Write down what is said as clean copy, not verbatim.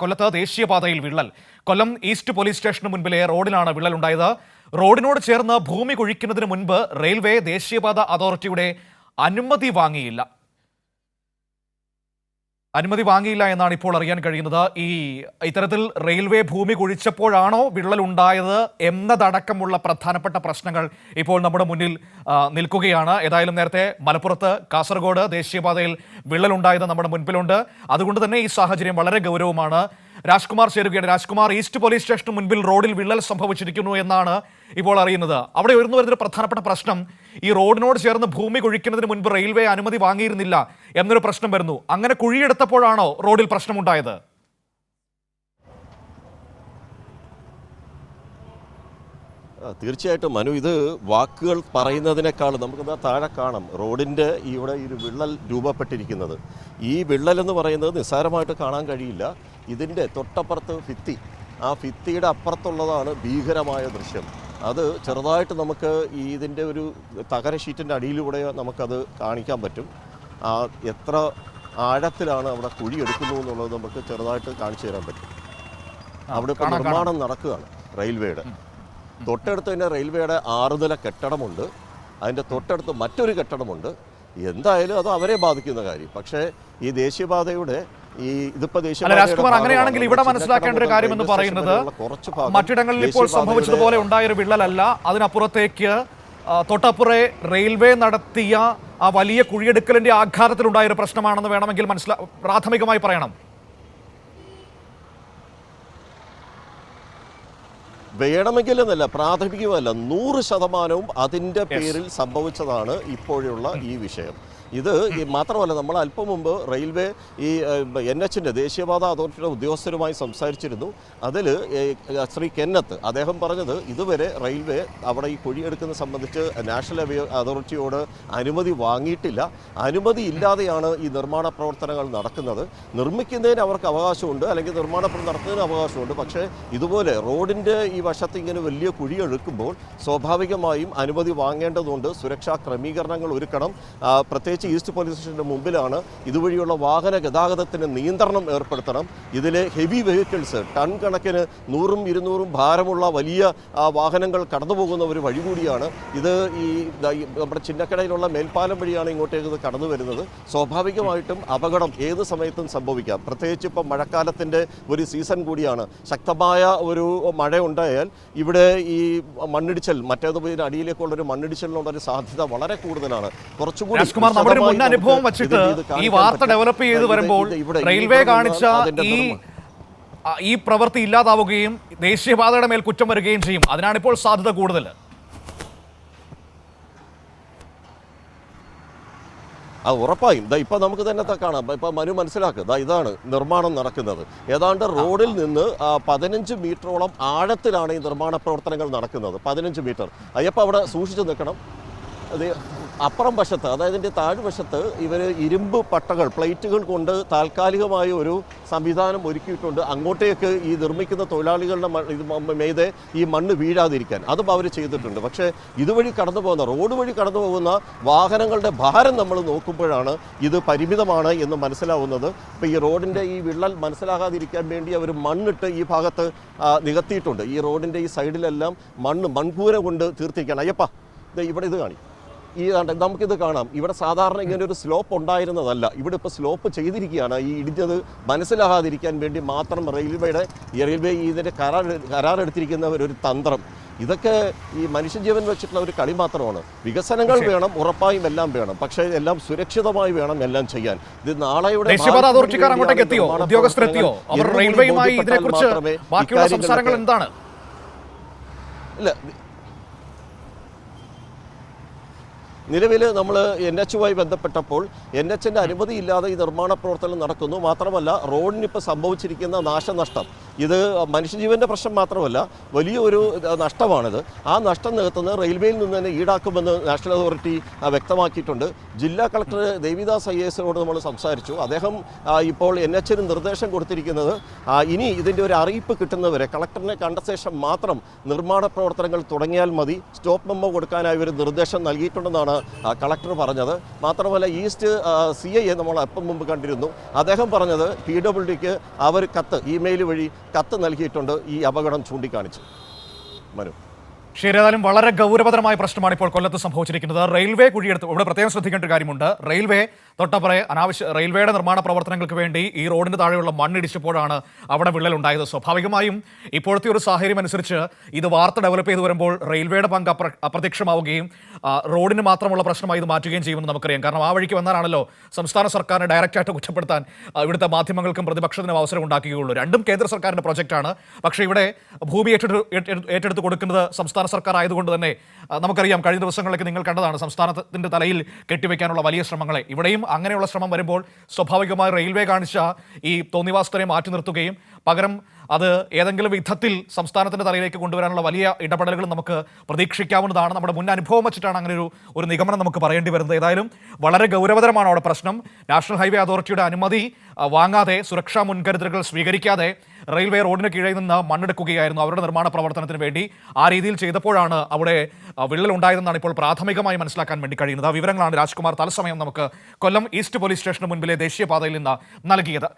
കൊല്ലത്ത് ദേശീയപാതയിൽ വിള്ളൽ. കൊല്ലം ഈസ്റ്റ് പോലീസ് സ്റ്റേഷന് മുൻപിലെ റോഡിലാണ് വിള്ളലുണ്ടായത്. റോഡിനോട് ചേർന്ന് ഭൂമി കുഴിക്കുന്നതിന് മുൻപ് റെയിൽവേ ദേശീയപാത അതോറിറ്റിയുടെ അനുമതി വാങ്ങിയില്ല എന്നാണ് ഇപ്പോൾ അറിയാൻ കഴിയുന്നത്. ഇത്തരത്തിൽ റെയിൽവേ ഭൂമി കുഴിച്ചപ്പോഴാണോ വിള്ളലുണ്ടായത് എന്നതടക്കമുള്ള പ്രധാനപ്പെട്ട പ്രശ്നങ്ങൾ ഇപ്പോൾ നമ്മുടെ മുന്നിൽ നിൽക്കുകയാണ്. ഏതായാലും നേരത്തെ മലപ്പുറത്ത് കാസർഗോഡ് ദേശീയപാതയിൽ വിള്ളലുണ്ടായത് നമ്മുടെ മുൻപിലുണ്ട്. അതുകൊണ്ട് തന്നെ ഈ സാഹചര്യം വളരെ ഗൗരവമാണ്. രാജ്കുമാർ ചേരുകയാണ്. രാജ്കുമാർ, ഈസ്റ്റ് പോലീസ് സ്റ്റേഷന് മുൻപിൽ റോഡിൽ വിള്ളൽ സംഭവിച്ചിരിക്കുന്നു എന്നാണ് ഇപ്പോൾ അറിയുന്നത്. അവിടെ ഉയർന്നു വരുന്നൊരു പ്രധാനപ്പെട്ട പ്രശ്നം, ഈ റോഡിനോട് ചേർന്ന് ഭൂമി കുഴിക്കുന്നതിന് മുൻപ് റെയിൽവേ അനുമതി വാങ്ങിയിരുന്നില്ല എന്നൊരു പ്രശ്നം വരുന്നു. അങ്ങനെ കുഴിയെടുത്തപ്പോഴാണോ റോഡിൽ പ്രശ്നമുണ്ടായത്? തീർച്ചയായിട്ടും മനു, ഇത് വാക്കുകൾ പറയുന്നതിനേക്കാൾ നമുക്കിത് താഴെ കാണാം റോഡിൻ്റെ ഇവിടെ ഒരു വിള്ളൽ രൂപപ്പെട്ടിരിക്കുന്നത്. ഈ വിള്ളൽ എന്ന് പറയുന്നത് നിസ്സാരമായിട്ട് കാണാൻ കഴിയില്ല. ഇതിൻ്റെ തൊട്ടപ്പുറത്ത് ഭിത്തി, ആ ഭിത്തിയുടെ അപ്പുറത്തുള്ളതാണ് ഭീകരമായ ദൃശ്യം. അത് ചെറുതായിട്ട് നമുക്ക് ഇതിൻ്റെ ഒരു തകര ഷീറ്റിൻ്റെ അടിയിലൂടെ നമുക്കത് കാണിക്കാൻ പറ്റും. എത്ര ആഴത്തിലാണ് അവിടെ കുഴിയെടുക്കുന്നു എന്നുള്ളത് നമുക്ക് ചെറുതായിട്ട് കാണിച്ചു തരാൻ പറ്റും. അവിടെ ഇപ്പോൾ നിർമ്മാണം നടക്കുകയാണ് റെയിൽവേയുടെ. തൊട്ടടുത്ത് തന്നെ റെയിൽവേയുടെ 6 നില കെട്ടിടമുണ്ട്. അതിൻ്റെ തൊട്ടടുത്ത് മറ്റൊരു കെട്ടിടമുണ്ട്. എന്തായാലും അത് അവരെ ബാധിക്കുന്ന കാര്യം. പക്ഷേ ഈ ദേശീയപാതയുടെ രാജ്കുമാർ, അങ്ങനെയാണെങ്കിൽ ഇവിടെ മനസ്സിലാക്കേണ്ട ഒരു കാര്യം എന്ന് പറയുന്നത് മറ്റിടങ്ങളിൽ ഇപ്പോൾ സംഭവിച്ചതുപോലെ ഉണ്ടായൊരു വിള്ളലല്ല. അതിനപ്പുറത്തേക്ക് തൊട്ടപ്പുറേ റെയിൽവേ നടത്തിയ ആ വലിയ കുഴിയെടുക്കലിന്റെ ആഘാതത്തിലുണ്ടായൊരു പ്രശ്നമാണെന്ന് വേണമെങ്കിൽ പ്രാഥമികമായി പറയണം. വേണമെങ്കിലെന്നല്ല, പ്രാഥമികമല്ല, 100% അതിൻ്റെ പേരിൽ സംഭവിച്ചതാണ് ഇപ്പോഴുള്ള ഈ വിഷയം. ഇത് മാത്രമല്ല, നമ്മൾ അല്പം മുമ്പ് റെയിൽവേ ഈ NHന്റെ ദേശീയപാത അതോറിറ്റിയുടെ ഉദ്യോഗസ്ഥരുമായി സംസാരിച്ചിരുന്നു. അതിൽ ശ്രീ കെന്നത്ത് അദ്ദേഹം പറഞ്ഞത് ഇതുവരെ റെയിൽവേ അവിടെ ഈ കുഴിയെടുക്കുന്ന സംബന്ധിച്ച് നാഷണൽ ഹൈവേ അതോറിറ്റിയോട് അനുമതി വാങ്ങിയിട്ടില്ല. അനുമതി ഇല്ലാതെയാണ് ഈ നിർമ്മാണ പ്രവർത്തനങ്ങൾ നടക്കുന്നത്. നിർമ്മിക്കുന്നതിന് അവർക്ക് അവകാശമുണ്ട്, അല്ലെങ്കിൽ നിർമ്മാണ പ്രവർത്തനം നടത്തുന്നതിന് അവകാശമുണ്ട്. പക്ഷേ ഇതുപോലെ റോഡിൻ്റെ ഈ വശത്ത് ഇങ്ങനെ വലിയ കുഴിയെടുക്കുമ്പോൾ സ്വാഭാവികമായും അനുമതി വാങ്ങേണ്ടതുണ്ട്. സുരക്ഷാ ക്രമീകരണങ്ങൾ ഒരുക്കണം. പ്രത്യേകിച്ച് ഈസ്റ്റ് പോലീസ് സ്റ്റേഷന്റെ മുമ്പിലാണ്. ഇതുവഴിയുള്ള വാഹന ഗതാഗതത്തിന് നിയന്ത്രണം ഏർപ്പെടുത്തണം. ഇതിലെ ഹെവി വെഹിക്കിൾസ്, ടൺ കണക്കിന് 100ഉം 200ഉം ഭാരമുള്ള വലിയ വാഹനങ്ങൾ കടന്നുപോകുന്ന ഒരു വഴി കൂടിയാണ് ഇത്. നമ്മുടെ ചിന്നക്കടയിലുള്ള മേൽപ്പാലം വഴിയാണ് ഇങ്ങോട്ടേക്ക് ഇത് കടന്നു വരുന്നത്. സ്വാഭാവികമായിട്ടും അപകടം ഏത് സമയത്തും സംഭവിക്കാം. പ്രത്യേകിച്ച് ഇപ്പം മഴക്കാലത്തിൻ്റെ ഒരു സീസൺ കൂടിയാണ്. ശക്തമായ ഒരു മഴ ഉണ്ടായാൽ ഇവിടെ ഈ മണ്ണിടിച്ചൽ, മറ്റേത് അടിയിലേക്കുള്ളൊരു മണ്ണിടിച്ചലിനുള്ളൊരു സാധ്യത വളരെ കൂടുതലാണ്. കുറച്ചുകൂടി നമ്മുടെ മുൻ അനുഭവം വെച്ചിട്ട് ഈ വാർത്ത ഡെവലപ്പ് ചെയ്ത് വരുമ്പോൾ റെയിൽവേ കാണിച്ച ഈ പ്രവൃത്തി ഇല്ലാതാവുകയും ദേശീയപാതയുടെ മേൽ കുറ്റം വരികയും ചെയ്യും. അതിനാണിപ്പോൾ സാധ്യത കൂടുതൽ. ഉറപ്പായും ഇപ്പം നമുക്ക് തന്നെ കാണാം. ഇപ്പം മനു മനസ്സിലാക്കുക, ഇതാണ് നിർമ്മാണം നടക്കുന്നത്. ഏതാണ്ട് റോഡിൽ നിന്ന് 15 മീറ്ററോളം ആഴത്തിലാണ് ഈ നിർമ്മാണ പ്രവർത്തനങ്ങൾ നടക്കുന്നത്. 15 മീറ്റർ. അയ്യപ്പം അവിടെ സൂക്ഷിച്ച് നിൽക്കണം. അത് അപ്പുറം വശത്ത്, അതായത് ഇതിൻ്റെ താഴ്വശത്ത് ഇവർ ഇരുമ്പ് പട്ടകൾ, പ്ലേറ്റുകൾ കൊണ്ട് താൽക്കാലികമായ ഒരു സംവിധാനം ഒരുക്കിയിട്ടുണ്ട്. അങ്ങോട്ടേക്ക് ഈ നിർമ്മിക്കുന്ന തൊഴിലാളികളുടെ മീതെ ഈ മണ്ണ് വീഴാതിരിക്കാൻ അതും അവർ ചെയ്തിട്ടുണ്ട്. പക്ഷേ ഇതുവഴി കടന്നു പോകുന്ന, റോഡ് വഴി കടന്നു പോകുന്ന വാഹനങ്ങളുടെ ഭാരം നമ്മൾ നോക്കുമ്പോഴാണ് ഇത് പരിമിതമാണ് എന്ന് മനസ്സിലാവുന്നത്. ഇപ്പോൾ ഈ റോഡിൻ്റെ ഈ വിള്ളൽ മനസ്സിലാകാതിരിക്കാൻ വേണ്ടി അവർ മണ്ണിട്ട് ഈ ഭാഗത്ത് നികത്തിയിട്ടുണ്ട്. ഈ റോഡിൻ്റെ ഈ സൈഡിലെല്ലാം മൺകൂര കൊണ്ട് തീർത്തിരിക്കുകയാണ്. അയ്യപ്പ, ഇവിടെ ഇത് കാണി, നമുക്കിത് കാണാം. ഇവിടെ സാധാരണ ഇങ്ങനെ ഒരു സ്ലോപ്പ് ഉണ്ടായിരുന്നതല്ല. ഇവിടെ ഇപ്പോൾ സ്ലോപ്പ് ചെയ്തിരിക്കുകയാണ്. ഈ ഇടിഞ്ഞത് മനസ്സിലാകാതിരിക്കാൻ വേണ്ടി മാത്രം റെയിൽവേ ഇതിൻ്റെ കരാറെടുത്തിരിക്കുന്ന ഒരു തന്ത്രം. ഇതൊക്കെ ഈ മനുഷ്യജീവൻ വെച്ചിട്ടുള്ള ഒരു കളി മാത്രമാണ്. വികസനങ്ങൾ വേണം, ഉറപ്പായും എല്ലാം വേണം. പക്ഷേ എല്ലാം സുരക്ഷിതമായി വേണം എല്ലാം ചെയ്യാൻ. ഇത് നാളെയുടെ ഇല്ല. നിലവിൽ നമ്മൾ NHുമായി ബന്ധപ്പെട്ടപ്പോൾ NHന്റെ അനുമതി ഇല്ലാതെ ഈ നിർമ്മാണ പ്രവർത്തനം നടക്കുന്നു. മാത്രമല്ല റോഡിനിപ്പോൾ സംഭവിച്ചിരിക്കുന്ന നാശനഷ്ടം ഇത് മനുഷ്യജീവൻ്റെ പ്രശ്നം മാത്രമല്ല, വലിയൊരു നഷ്ടമാണിത്. ആ നഷ്ടം നികത്തുന്നത് റെയിൽവേയിൽ നിന്ന് തന്നെ ഈടാക്കുമെന്ന് നാഷണൽ അതോറിറ്റി വ്യക്തമാക്കിയിട്ടുണ്ട്. ജില്ലാ കളക്ടർ ദേവിദാസ് IASനോട് നമ്മൾ സംസാരിച്ചു. അദ്ദേഹം ഇപ്പോൾ NHന് നിർദ്ദേശം കൊടുത്തിരിക്കുന്നത് ഇനി ഇതിൻ്റെ ഒരു അറിയിപ്പ് കിട്ടുന്നവരെ കളക്ടറിനെ കണ്ട ശേഷം മാത്രം നിർമ്മാണ പ്രവർത്തനങ്ങൾ തുടങ്ങിയാൽ മതി, സ്റ്റോപ്പ് മെമ്മോ കൊടുക്കാനായി ഒരു നിർദ്ദേശം നൽകിയിട്ടുണ്ടെന്നാണ് കളക്ടർ പറഞ്ഞത്. മാത്രമല്ല ഈസ്റ്റ് CIയെ നമ്മൾ അല്പം മുമ്പ് കണ്ടിരുന്നു. അദ്ദേഹം പറഞ്ഞത് PWDക്ക് അവർ ഇമെയിൽ വഴി കത്ത് നൽകിയിട്ടുണ്ട് ഈ അപകടം ചൂണ്ടിക്കാണിച്ചു. മനു, ശരി, ഏതായാലും വളരെ ഗൗരവതരമായ പ്രശ്നമാണ് ഇപ്പോൾ കൊല്ലത്ത് സംഭവിച്ചിരിക്കുന്നത്. റെയിൽവേ കുഴിയെടുത്ത് ഇവിടെ പ്രത്യേകം ശ്രദ്ധിക്കേണ്ട ഒരു കാര്യമുണ്ട്. റെയിൽവേ തൊട്ടപ്പുറേ റെയിൽവേയുടെ നിർമ്മാണ പ്രവർത്തനങ്ങൾക്ക് വേണ്ടി ഈ റോഡിന് താഴെയുള്ള മണ്ണിടിച്ചപ്പോഴാണ് അവിടെ വിള്ളലുണ്ടായത്. സ്വാഭാവികമായും ഇപ്പോഴത്തെ ഒരു സാഹചര്യം അനുസരിച്ച് ഇത് വാർത്ത ഡെവലപ്പ് ചെയ്തു വരുമ്പോൾ റെയിൽവേയുടെ പങ്ക് അപ്രത്യക്ഷമാവുകയും റോഡിന് മാത്രമുള്ള പ്രശ്നമായി ഇത് മാറ്റുകയും ചെയ്യുമെന്ന് നമുക്കറിയാം. കാരണം ആ വഴിക്ക് വന്നാലാണല്ലോ സംസ്ഥാന സർക്കാരിനെ ഡയറക്റ്റായിട്ട് കുറ്റപ്പെടുത്താൻ ഇവിടുത്തെ മാധ്യമങ്ങൾക്കും പ്രതിപക്ഷത്തിനും അവസരം ഉണ്ടാക്കുകയുള്ളൂ. രണ്ടും കേന്ദ്ര സർക്കാരിൻ്റെ പ്രൊജക്റ്റാണ്. പക്ഷേ ഇവിടെ ഭൂമി ഏറ്റെടുത്ത് കൊടുക്കുന്നത് സംസ്ഥാന സർക്കാർ ആയതുകൊണ്ട് തന്നെ നമുക്കറിയാം, കഴിഞ്ഞ ദിവസങ്ങളിലേക്ക് നിങ്ങൾ കണ്ടതാണ് സംസ്ഥാനത്തിൻ്റെ തലയിൽ കെട്ടിവെക്കാനുള്ള വലിയ ശ്രമങ്ങളെ. ഇവിടെയും അങ്ങനെയുള്ള ശ്രമം വരുമ്പോൾ സ്വാഭാവികമായി റെയിൽവേ കാണിച്ച ഈ തോന്നിവാസത്തിനെ മാറ്റി നിർത്തുകയും പകരം അത് ഏതെങ്കിലും വിധത്തിൽ സംസ്ഥാനത്തിൻ്റെ തലയിലേക്ക് കൊണ്ടുവരാനുള്ള വലിയ ഇടപെടലുകൾ നമുക്ക് പ്രതീക്ഷിക്കാവുന്നതാണ്. നമ്മുടെ മുൻ അനുഭവം വെച്ചിട്ടാണ് അങ്ങനെ ഒരു നിഗമനം നമുക്ക് പറയേണ്ടി വരുന്നത്. ഏതായാലും വളരെ ഗൗരവതരമാണ് അവിടെ പ്രശ്നം. നാഷണൽ ഹൈവേ അതോറിറ്റിയുടെ അനുമതി വാങ്ങാതെ, സുരക്ഷാ മുൻകരുതലുകൾ സ്വീകരിക്കാതെ റെയിൽവേ റോഡിന് കീഴിൽ നിന്ന് മണ്ണെടുക്കുകയായിരുന്നു അവരുടെ നിർമ്മാണ പ്രവർത്തനത്തിന് വേണ്ടി. ആ രീതിയിൽ ചെയ്തപ്പോഴാണ് അവിടെ വിള്ളലുണ്ടായതെന്നാണ് ഇപ്പോൾ പ്രാഥമികമായി മനസ്സിലാക്കാൻ വേണ്ടി കഴിയുന്നത്. ആ വിവരങ്ങളാണ് രാജ്കുമാർ തത്സമയം നമുക്ക് കൊല്ലം ഈസ്റ്റ് പോലീസ് സ്റ്റേഷന് മുൻപിലെ ദേശീയപാതയിൽ നിന്ന് നൽകിയത്.